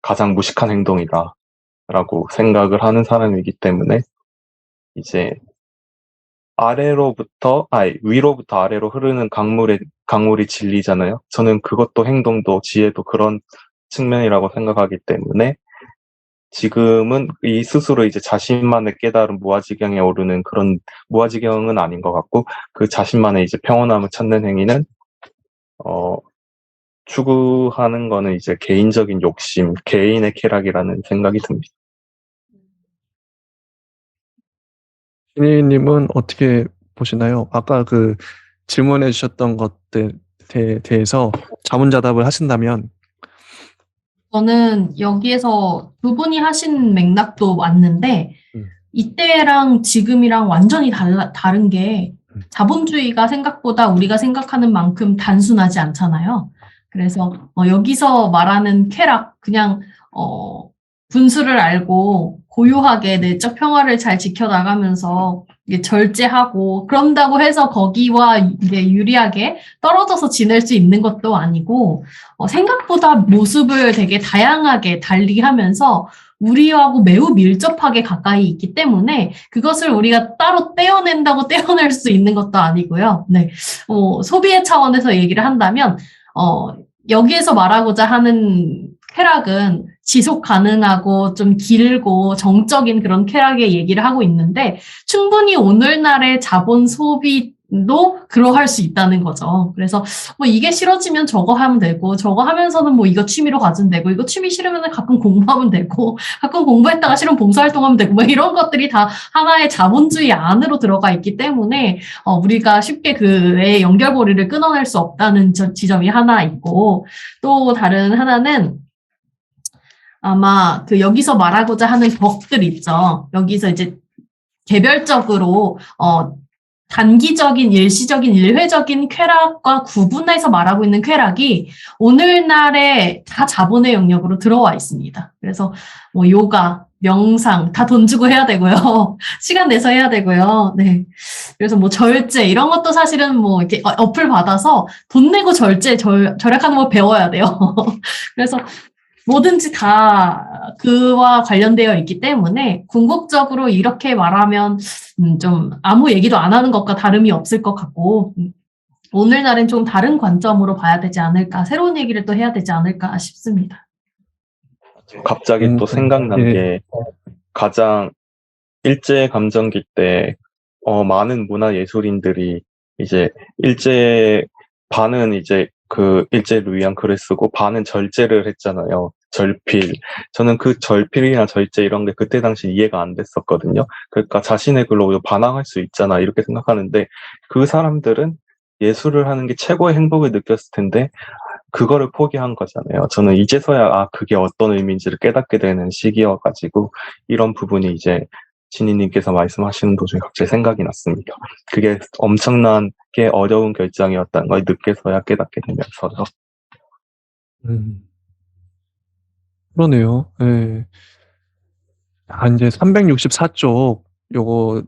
가장 무식한 행동이다라고 생각을 하는 사람이기 때문에 이제 위로부터 아래로 흐르는 강물이 진리잖아요. 저는 그것도 행동도 지혜도 그런 측면이라고 생각하기 때문에 지금은 이 스스로 이제 자신만의 깨달은 무아지경에 오르는 그런 무아지경은 아닌 것 같고 그 자신만의 이제 평온함을 찾는 행위는 추구하는 거는 이제 개인적인 욕심, 개인의 쾌락이라는 생각이 듭니다. 신희님은 어떻게 보시나요? 아까 그 질문해 주셨던 것들에 대해서 자문자답을 하신다면 저는 여기에서 두 분이 하신 맥락도 맞는데 음. 이때랑 지금이랑 완전히 다른 게 자본주의가 생각보다 우리가 생각하는 만큼 단순하지 않잖아요. 그래서 여기서 말하는 쾌락, 그냥 분수를 알고 고요하게 내적 평화를 잘 지켜나가면서 이게 절제하고 그런다고 해서 거기와 이제 유리하게 떨어져서 지낼 수 있는 것도 아니고 생각보다 모습을 되게 다양하게 달리 하면서 우리하고 매우 밀접하게 가까이 있기 때문에 그것을 우리가 따로 떼어낸다고 떼어낼 수 있는 것도 아니고요. 네, 소비의 차원에서 얘기를 한다면 여기에서 말하고자 하는 쾌락은 지속 가능하고 좀 길고 정적인 그런 쾌락의 얘기를 하고 있는데 충분히 오늘날의 자본 소비도 그러할 수 있다는 거죠. 그래서 뭐 이게 싫어지면 저거 하면 되고 저거 하면서는 뭐 이거 취미로 가지면 되고 이거 취미 싫으면 가끔 공부하면 되고 가끔 공부했다가 싫으면 봉사활동하면 되고 뭐 이런 것들이 다 하나의 자본주의 안으로 들어가 있기 때문에 우리가 쉽게 그의 연결고리를 끊어낼 수 없다는 지점이 하나 있고 또 다른 하나는 아마 그 여기서 말하고자 하는 덕들 있죠. 여기서 이제 개별적으로 단기적인 일시적인 일회적인 쾌락과 구분해서 말하고 있는 쾌락이 오늘날에 다 자본의 영역으로 들어와 있습니다. 그래서 뭐 요가, 명상 다 돈 주고 해야 되고요. 시간 내서 해야 되고요. 네. 그래서 뭐 절제 이런 것도 사실은 뭐 이렇게 어플 받아서 돈 내고 절약하는 거 배워야 돼요. 그래서 뭐든지 다 그와 관련되어 있기 때문에 궁극적으로 이렇게 말하면 좀 아무 얘기도 안 하는 것과 다름이 없을 것 같고 오늘날엔 좀 다른 관점으로 봐야 되지 않을까 새로운 얘기를 또 해야 되지 않을까 싶습니다. 갑자기 또 생각난 예. 게 가장 일제 감정기 때 많은 문화 예술인들이 이제 반은 이제 그 일제를 위한 글을 쓰고 반은 절제를 했잖아요. 절필. 저는 그 절필이나 절제 이런 게 그때 당시 이해가 안 됐었거든요. 그러니까 자신의 글로 반항할 수 있잖아 이렇게 생각하는데 그 사람들은 예술을 하는 게 최고의 행복을 느꼈을 텐데 그거를 포기한 거잖아요. 저는 이제서야 그게 어떤 의미인지를 깨닫게 되는 시기여가지고 이런 부분이 이제 진희님께서 말씀하시는 도중에 갑자기 생각이 났습니다. 그게 엄청나게 어려운 결정이었다는 걸 늦게서야 깨닫게 되면서요. 그러네요. 예. 이제 364쪽 요거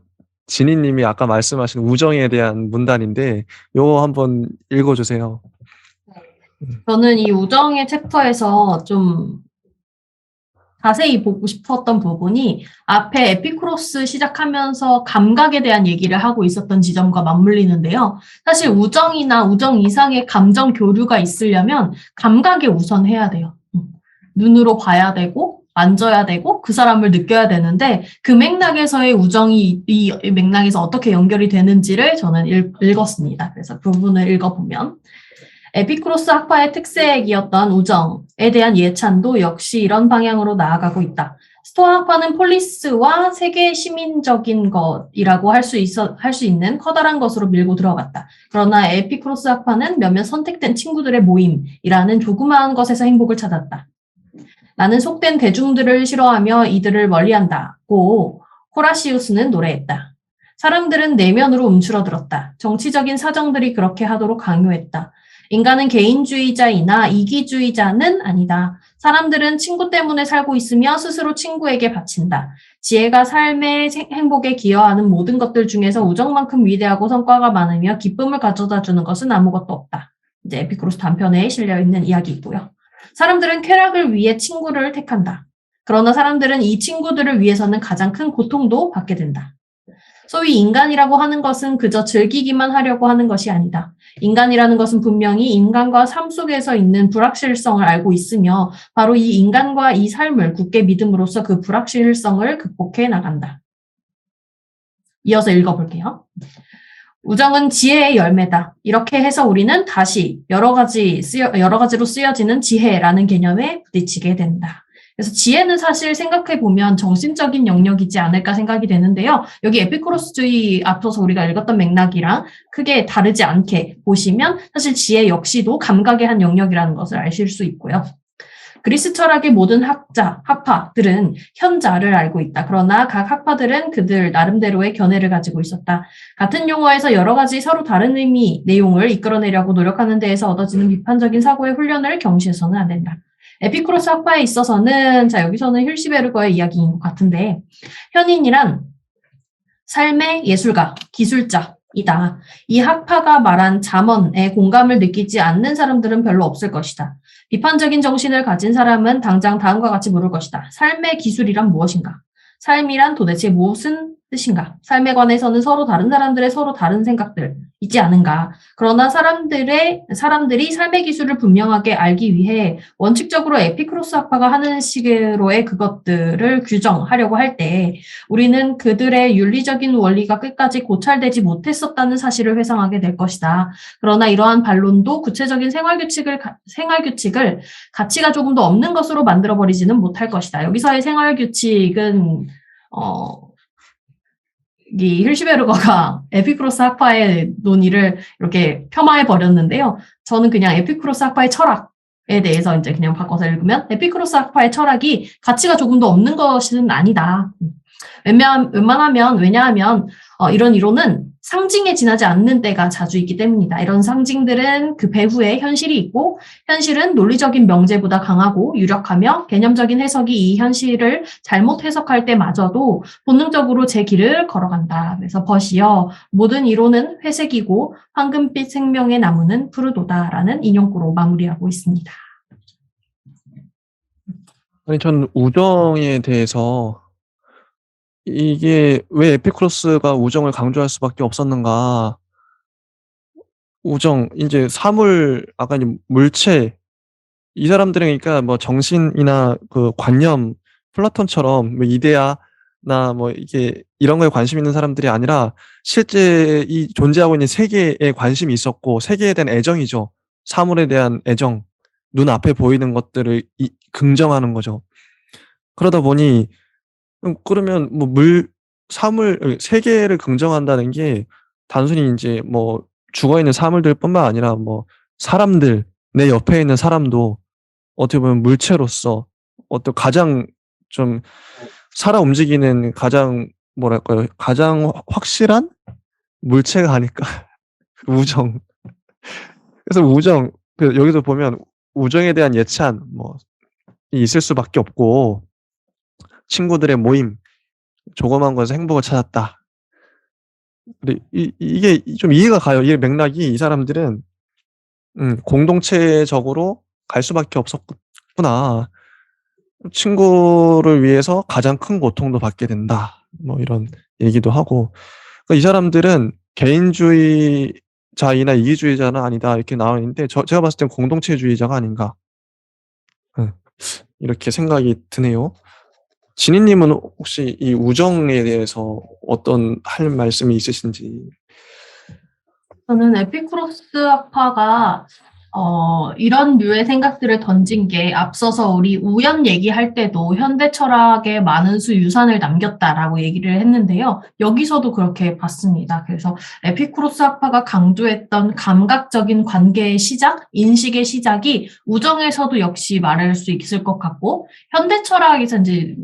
진희님이 아까 말씀하신 우정에 대한 문단인데 요거 한번 읽어주세요. 저는 이 우정의 챕터에서 좀 자세히 보고 싶었던 부분이 앞에 에피쿠로스 시작하면서 감각에 대한 얘기를 하고 있었던 지점과 맞물리는데요. 사실 우정이나 우정 이상의 감정 교류가 있으려면 감각에 우선 해야 돼요. 눈으로 봐야 되고 만져야 되고 그 사람을 느껴야 되는데 그 맥락에서의 우정이 이 맥락에서 어떻게 연결이 되는지를 저는 읽었습니다. 그래서 그 부분을 읽어보면 에피쿠로스 학파의 특색이었던 우정에 대한 예찬도 역시 이런 방향으로 나아가고 있다. 스토아 학파는 폴리스와 세계 시민적인 것이라고 할 수 있는 커다란 것으로 밀고 들어갔다. 그러나 에피쿠로스 학파는 몇몇 선택된 친구들의 모임이라는 조그마한 것에서 행복을 찾았다. 나는 속된 대중들을 싫어하며 이들을 멀리한다고 호라시우스는 노래했다. 사람들은 내면으로 움츠러들었다. 정치적인 사정들이 그렇게 하도록 강요했다. 인간은 개인주의자이나 이기주의자는 아니다. 사람들은 친구 때문에 살고 있으며 스스로 친구에게 바친다. 지혜가 삶의 행복에 기여하는 모든 것들 중에서 우정만큼 위대하고 성과가 많으며 기쁨을 가져다 주는 것은 아무것도 없다. 이제 에피쿠로스 단편에 실려있는 이야기이고요. 사람들은 쾌락을 위해 친구를 택한다. 그러나 사람들은 이 친구들을 위해서는 가장 큰 고통도 받게 된다. 소위 인간이라고 하는 것은 그저 즐기기만 하려고 하는 것이 아니다. 인간이라는 것은 분명히 인간과 삶 속에서 있는 불확실성을 알고 있으며 바로 이 인간과 이 삶을 굳게 믿음으로써 그 불확실성을 극복해 나간다. 이어서 읽어볼게요. 우정은 지혜의 열매다. 이렇게 해서 우리는 다시 여러 가지로 쓰여지는 지혜라는 개념에 부딪히게 된다. 그래서 지혜는 사실 생각해보면 정신적인 영역이지 않을까 생각이 되는데요. 여기 에피쿠로스주의 앞서서 우리가 읽었던 맥락이랑 크게 다르지 않게 보시면 사실 지혜 역시도 감각의 한 영역이라는 것을 아실 수 있고요. 그리스 철학의 모든 학파들은 현자를 알고 있다. 그러나 각 학파들은 그들 나름대로의 견해를 가지고 있었다. 같은 용어에서 여러 가지 서로 다른 의미, 내용을 이끌어내려고 노력하는 데에서 얻어지는 비판적인 사고의 훈련을 경시해서는 안 된다. 에피쿠로스 학파에 있어서는 여기서는 힐시베르거의 이야기인 것 같은데 현인이란 삶의 예술가, 기술자이다. 이 학파가 말한 잠언에 공감을 느끼지 않는 사람들은 별로 없을 것이다. 비판적인 정신을 가진 사람은 당장 다음과 같이 물을 것이다. 삶의 기술이란 무엇인가? 삶이란 도대체 무엇은 뜻인가? 삶에 관해서는 서로 다른 사람들의 서로 다른 생각들 있지 않은가? 그러나 사람들이 삶의 기술을 분명하게 알기 위해 원칙적으로 에피쿠로스 학파가 하는 식으로의 그것들을 규정하려고 할 때 우리는 그들의 윤리적인 원리가 끝까지 고찰되지 못했었다는 사실을 회상하게 될 것이다. 그러나 이러한 반론도 구체적인 생활규칙을 가치가 조금 더 없는 것으로 만들어버리지는 못할 것이다. 여기서의 생활규칙은 이 힐시베르거가 에피쿠로스 학파의 논의를 이렇게 폄하해 버렸는데요. 저는 그냥 에피쿠로스 학파의 철학에 대해서 이제 그냥 바꿔서 읽으면 에피쿠로스 학파의 철학이 가치가 조금 더 없는 것은 아니다. 왜냐하면 이런 이론은 상징에 지나지 않는 때가 자주 있기 때문이다. 이런 상징들은 그 배후에 현실이 있고 현실은 논리적인 명제보다 강하고 유력하며 개념적인 해석이 이 현실을 잘못 해석할 때마저도 본능적으로 제 길을 걸어간다. 그래서 버시어 모든 이론은 회색이고 황금빛 생명의 나무는 푸르도다라는 인용구로 마무리하고 있습니다. 아니, 전 우정에 대해서 이게 왜 에피쿠로스가 우정을 강조할 수밖에 없었는가? 우정, 이제 사물, 아까 이제 물체, 이 사람들은 그러니까 뭐 정신이나 그 관념, 플라톤처럼 뭐 이데아나 뭐 이게 이런 거에 관심 있는 사람들이 아니라 실제 이 존재하고 있는 세계에 관심이 있었고 세계에 대한 애정이죠. 사물에 대한 애정, 눈앞에 보이는 것들을 긍정하는 거죠. 그러다 보니 그러면 뭐 사물, 세계를 긍정한다는 게 단순히 이제 뭐 죽어 있는 사물들뿐만 아니라 뭐 사람들, 내 옆에 있는 사람도 어떻게 보면 물체로서 어떤 가장 좀 살아 움직이는 가장 뭐랄까요? 가장 확실한 물체가 아닐까? 우정. 그래서 여기서 보면 우정에 대한 예찬 뭐 있을 수밖에 없고 친구들의 모임, 조그만 것에서 행복을 찾았다. 근데 이게 좀 이해가 가요. 이 맥락이 이 사람들은 공동체적으로 갈 수밖에 없었구나. 친구를 위해서 가장 큰 고통도 받게 된다. 뭐 이런 얘기도 하고. 그러니까 이 사람들은 개인주의자이나 이기주의자는 아니다. 이렇게 나와 있는데 제가 봤을 땐 공동체주의자가 아닌가. 이렇게 생각이 드네요. 진희님은 혹시 이 우정에 대해서 어떤 할 말씀이 있으신지? 저는 에피쿠로스 학파가 이런 류의 생각들을 던진 게 앞서서 우리 우연 얘기할 때도 현대 철학에 많은 수 유산을 남겼다라고 얘기를 했는데요. 여기서도 그렇게 봤습니다. 그래서 에피쿠로스 학파가 강조했던 감각적인 관계의 시작, 인식의 시작이 우정에서도 역시 말할 수 있을 것 같고, 현대 철학에서 이제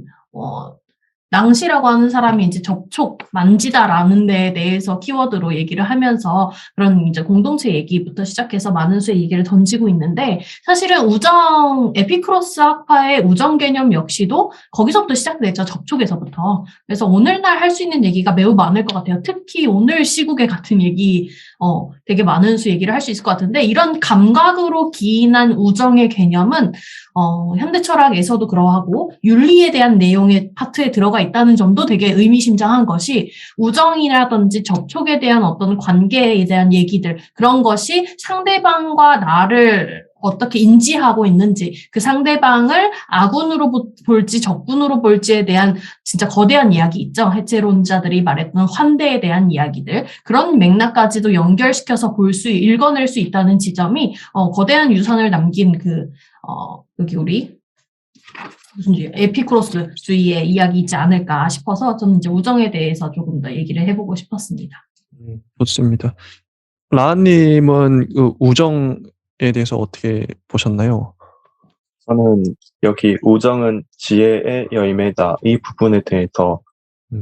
낭시라고 하는 사람이 이제 접촉, 만지다라는 데에 대해서 키워드로 얘기를 하면서 그런 이제 공동체 얘기부터 시작해서 많은 수의 얘기를 던지고 있는데, 사실은 에피크로스 학파의 우정 개념 역시도 거기서부터 시작됐죠. 접촉에서부터. 그래서 오늘날 할 수 있는 얘기가 매우 많을 것 같아요. 특히 오늘 시국에 같은 얘기, 되게 많은 수 얘기를 할 수 있을 것 같은데, 이런 감각으로 기인한 우정의 개념은 현대 철학에서도 그러하고 윤리에 대한 내용의 파트에 들어가 있다는 점도 되게 의미심장한 것이, 우정이라든지 접촉에 대한 어떤 관계에 대한 얘기들, 그런 것이 상대방과 나를 어떻게 인지하고 있는지, 그 상대방을 아군으로 볼지 적군으로 볼지에 대한 진짜 거대한 이야기 있죠. 해체론자들이 말했던 환대에 대한 이야기들, 그런 맥락까지도 연결시켜서 읽어낼 수 있다는 지점이 거대한 유산을 남긴 여기 우리 무슨 주의? 에피쿠로스주의의 이야기이지 않을까 싶어서 저는 이제 우정에 대해서 조금 더 얘기를 해보고 싶었습니다. 좋습니다. 라한님은 그 우정에 대해서 어떻게 보셨나요? 저는 여기 우정은 지혜의 열매다 이 부분에 대해서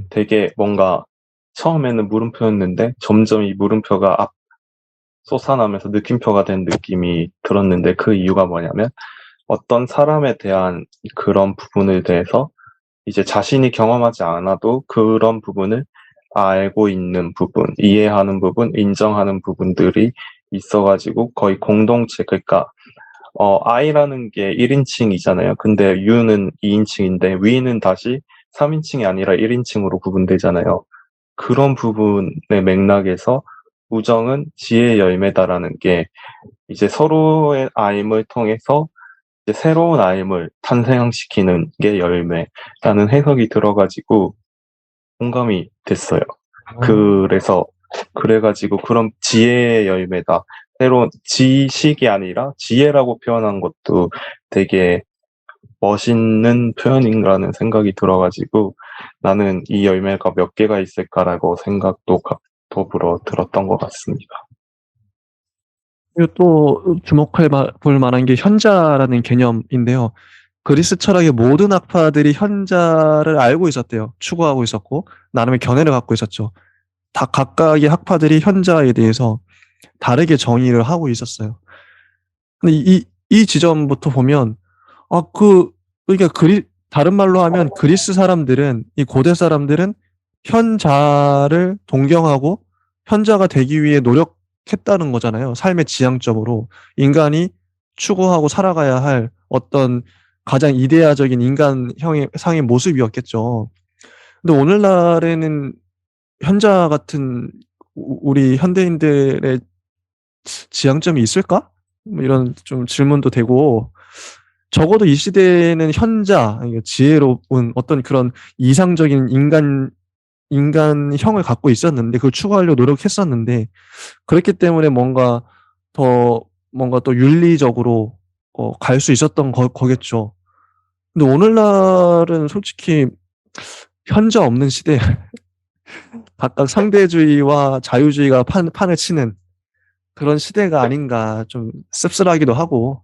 되게 뭔가 처음에는 물음표였는데 점점 이 물음표가 솟아나면서 느낌표가 된 느낌이 들었는데, 그 이유가 뭐냐면 어떤 사람에 대한 그런 부분에 대해서 이제 자신이 경험하지 않아도 그런 부분을 알고 있는 부분, 이해하는 부분, 인정하는 부분들이 있어가지고 거의 공동체, 그러니까 I라는 게 1인칭이잖아요. 근데 U는 2인칭인데 We는 다시 3인칭이 아니라 1인칭으로 구분되잖아요. 그런 부분의 맥락에서 우정은 지혜의 열매다라는 게 이제 서로의 알을 통해서 이제 새로운 알을 탄생시키는 게 열매라는 해석이 들어가지고 공감이 됐어요. 그래가지고 그런 지혜의 열매다. 새로운 지식이 아니라 지혜라고 표현한 것도 되게 멋있는 표현인가라는 생각이 들어가지고 나는 이 열매가 몇 개가 있을까라고 생각도 더불어 들었던 것 같습니다. 그리고 또 볼 만한 게 현자라는 개념인데요. 그리스 철학의 모든 학파들이 현자를 알고 있었대요. 추구하고 있었고 나름의 견해를 갖고 있었죠. 다 각각의 학파들이 현자에 대해서 다르게 정의를 하고 있었어요. 근데 이 지점부터 보면 그러니까 다른 말로 하면 그리스 사람들은, 이 고대 사람들은 현자를 동경하고 현자가 되기 위해 노력했다는 거잖아요. 삶의 지향적으로 인간이 추구하고 살아가야 할 어떤 가장 이데아적인 상의 모습이었겠죠. 근데 오늘날에는 현자 같은 우리 현대인들의 지향점이 있을까? 뭐 이런 좀 질문도 되고, 적어도 이 시대에는 현자, 지혜로운 어떤 그런 이상적인 인간형을 갖고 있었는데, 그걸 추구하려고 노력했었는데, 그렇기 때문에 뭔가 또 윤리적으로 갈 수 있었던 거겠죠. 근데 오늘날은 솔직히 현자 없는 시대, 각각 상대주의와 자유주의가 판을 치는 그런 시대가 아닌가, 좀 씁쓸하기도 하고.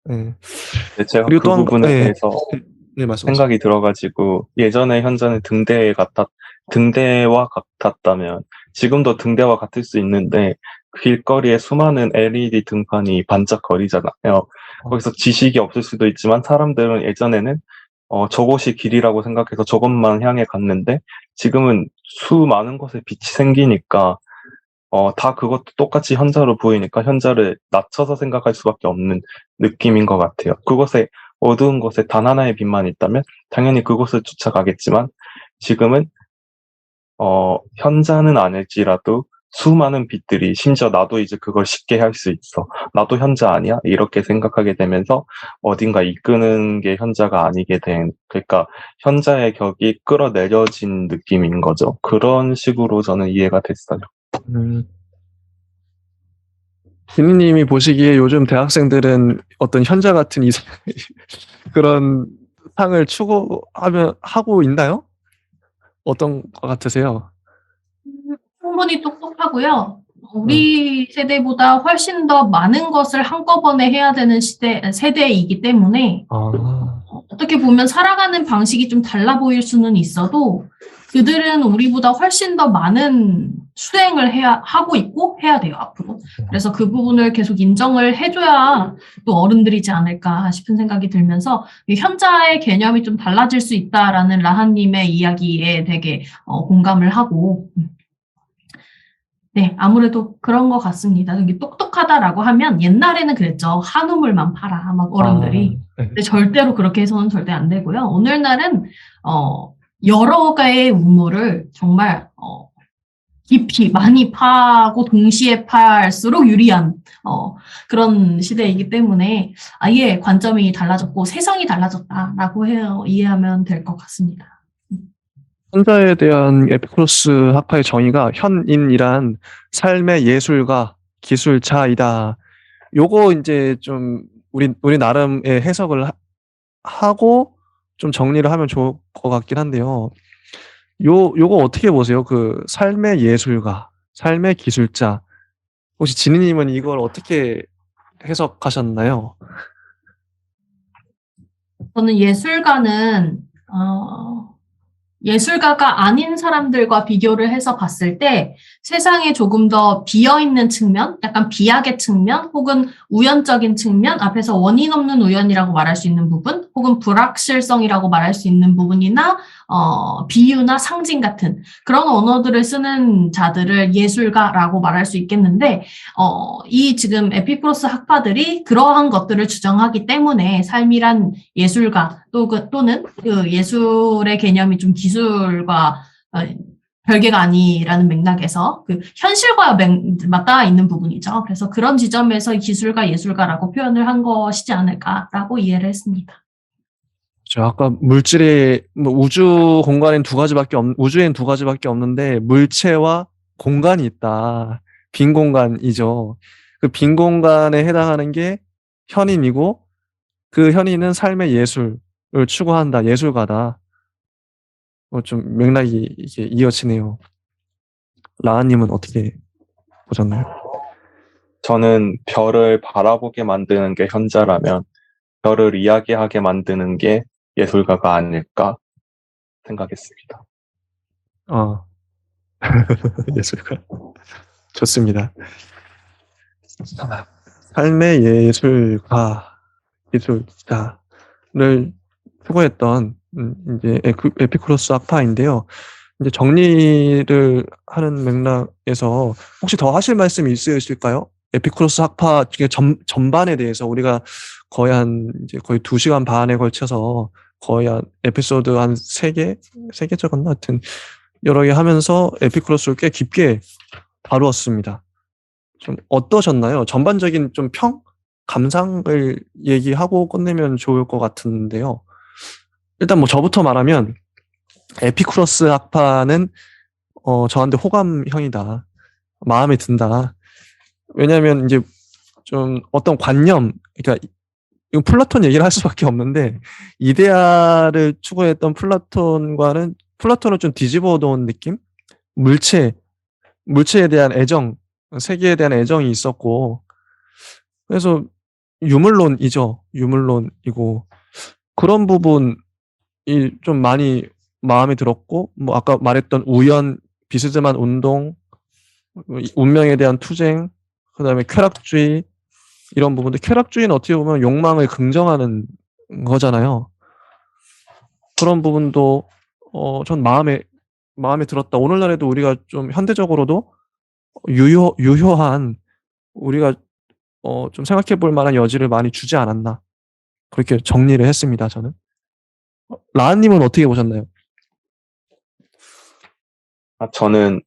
네. 제가 그리고 그 부분에 대해서 네, 말씀하세요. 생각이 들어가지고 예전에 현자는 등대와 같았다면 지금도 등대와 같을 수 있는데 길거리에 수많은 LED 등판이 반짝거리잖아요. 거기서 지식이 없을 수도 있지만 사람들은 예전에는 저것이 길이라고 생각해서 저것만 향해 갔는데 지금은 수많은 곳에 빛이 생기니까 다 그것도 똑같이 현자로 보이니까 현자를 낮춰서 생각할 수밖에 없는 느낌인 것 같아요. 그곳에 어두운 곳에 단 하나의 빛만 있다면 당연히 그곳을 쫓아가겠지만 지금은 현자는 아닐지라도 수많은 빛들이 심지어 나도 이제 그걸 쉽게 할 수 있어. 나도 현자 아니야? 이렇게 생각하게 되면서 어딘가 이끄는 게 현자가 아니게 된, 그러니까 현자의 격이 끌어내려진 느낌인 거죠. 그런 식으로 저는 이해가 됐어요. 비니님이 보시기에 요즘 대학생들은 어떤 현자 같은 그런 상을 하고 있나요? 어떤 것 같으세요? 충분히 똑똑하고요. 우리 세대보다 훨씬 더 많은 것을 한꺼번에 해야 되는 세대이기 때문에 어떻게 보면 살아가는 방식이 좀 달라 보일 수는 있어도 그들은 우리보다 훨씬 더 많은 수행을 하고 있고 해야 돼요, 앞으로. 그래서 그 부분을 계속 인정을 해줘야 또 어른들이지 않을까 싶은 생각이 들면서 현자의 개념이 좀 달라질 수 있다라는 라하님의 이야기에 되게 공감을 하고 네, 아무래도 그런 것 같습니다. 여기 똑똑하다라고 하면 옛날에는 그랬죠. 한우물만 팔아, 막 어른들이. 근데 절대로 그렇게 해서는 절대 안 되고요. 오늘날은 여러 개의 우물을 정말 깊이 많이 파고 동시에 팔수록 유리한 그런 시대이기 때문에 아예 관점이 달라졌고 세상이 달라졌다라고 이해하면 될 것 같습니다. 현자에 대한 에피쿠로스 학파의 정의가 현인이란 삶의 예술가, 기술자이다. 요거 이제 좀 우리 나름의 해석을 하고 좀 정리를 하면 좋을 것 같긴 한데요. 요거 어떻게 보세요? 그 삶의 예술가, 삶의 기술자. 혹시 진희님은 이걸 어떻게 해석하셨나요? 저는 예술가가 아닌 사람들과 비교를 해서 봤을 때 세상에 조금 더 비어있는 측면, 약간 비약의 측면, 혹은 우연적인 측면, 앞에서 원인 없는 우연이라고 말할 수 있는 부분, 혹은 불확실성이라고 말할 수 있는 부분이나 비유나 상징 같은 그런 언어들을 쓰는 자들을 예술가라고 말할 수 있겠는데 이 지금 에피쿠로스 학파들이 그러한 것들을 주장하기 때문에 삶이란 예술가 또는 그 예술의 개념이 좀 기술과 별개가 아니라는 맥락에서 그 현실과 맞닿아 있는 부분이죠. 그래서 그런 지점에서 기술가 예술가라고 표현을 한 것이지 않을까라고 이해를 했습니다. 아까 물질의 우주엔 두 가지밖에 없는데 물체와 공간이 있다. 빈 공간이죠. 그 빈 공간에 해당하는 게 현인이고 그 현인은 삶의 예술을 추구한다. 예술가다. 좀 맥락이 이게 이어지네요. 라하님은 어떻게 보셨나요? 저는 별을 바라보게 만드는 게 현자라면 별을 이야기하게 만드는 게 예술가가 아닐까 생각했습니다. 예술가. 좋습니다. 삶의 예술가, 기술자를 추구했던 이제 에피쿠로스 학파인데요. 이제 정리를 하는 맥락에서 혹시 더 하실 말씀이 있으실까요? 에피쿠로스 학파 전반에 대해서 우리가 거의 2시간 반에 걸쳐서 거의 에피소드 한 3개 적었나? 하여튼 여러 개 하면서 에피쿠로스를 꽤 깊게 다루었습니다. 좀 어떠셨나요? 전반적인 좀 감상을 얘기하고 끝내면 좋을 것 같은데요. 일단 저부터 말하면 에피쿠로스 학파는 저한테 호감형이다. 마음에 든다. 왜냐하면 이제 좀 어떤 관념, 그러니까 이건 플라톤 얘기를 할 수밖에 없는데 이데아를 추구했던 플라톤을 좀 뒤집어 놓은 느낌? 물체에 대한 애정, 세계에 대한 애정이 있었고 그래서 유물론이고 그런 부분이 좀 많이 마음에 들었고 아까 말했던 비스듬한 운동, 운명에 대한 투쟁, 그다음에 쾌락주의 이런 부분들. 쾌락주의는 어떻게 보면 욕망을 긍정하는 거잖아요. 그런 부분도 전 마음에 들었다. 오늘날에도 우리가 좀 현대적으로도 유효한 우리가 좀 생각해 볼 만한 여지를 많이 주지 않았나. 그렇게 정리를 했습니다, 저는. 라한님은 어떻게 보셨나요? 저는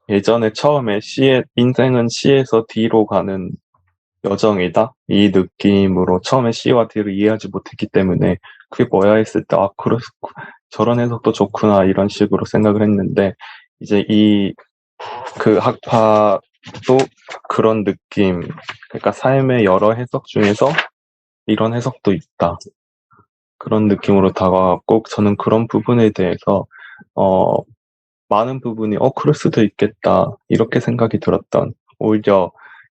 예전에 처음에 인생은 C에서 D로 가는 여정이다. 이 느낌으로 처음에 C와 D를 이해하지 못했기 때문에 그게 뭐야 했을 때, 저런 해석도 좋구나, 이런 식으로 생각을 했는데, 이제 그 학파도 그런 느낌, 그러니까 삶의 여러 해석 중에서 이런 해석도 있다. 그런 느낌으로 다가왔고, 저는 그런 부분에 대해서, 많은 부분이, 그럴 수도 있겠다, 이렇게 생각이 들었던, 오히려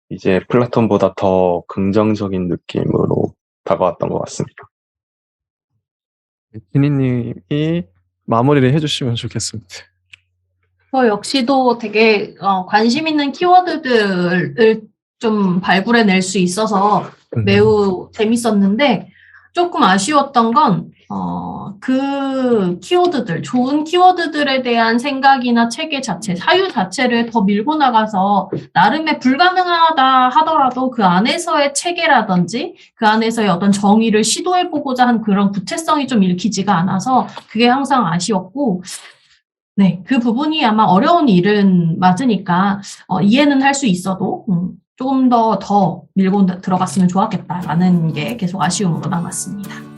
이제 플라톤보다 더 긍정적인 느낌으로 다가왔던 것 같습니다. 지니님이 마무리를 해주시면 좋겠습니다. 저 역시도 되게 관심 있는 키워드들을 좀 발굴해낼 수 있어서 매우 재밌었는데, 조금 아쉬웠던 건 그 키워드들, 좋은 키워드들에 대한 생각이나 체계 자체, 사유 자체를 더 밀고 나가서 나름의 불가능하다 하더라도 그 안에서의 체계라든지 그 안에서의 어떤 정의를 시도해보고자 한 그런 구체성이 좀 읽히지가 않아서 그게 항상 아쉬웠고, 네, 그 부분이 아마 어려운 일은 맞으니까 이해는 할 수 있어도 조금 더 밀고 들어갔으면 좋았겠다라는 게 계속 아쉬움으로 남았습니다.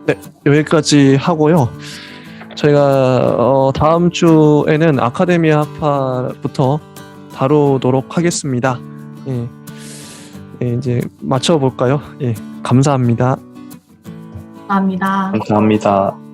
네, 여기까지 하고요. 저희가 다음 주에는 아카데미아 학파부터 다루도록 하겠습니다. 예, 이제 맞춰볼까요? 예, 감사합니다. 감사합니다. 감사합니다.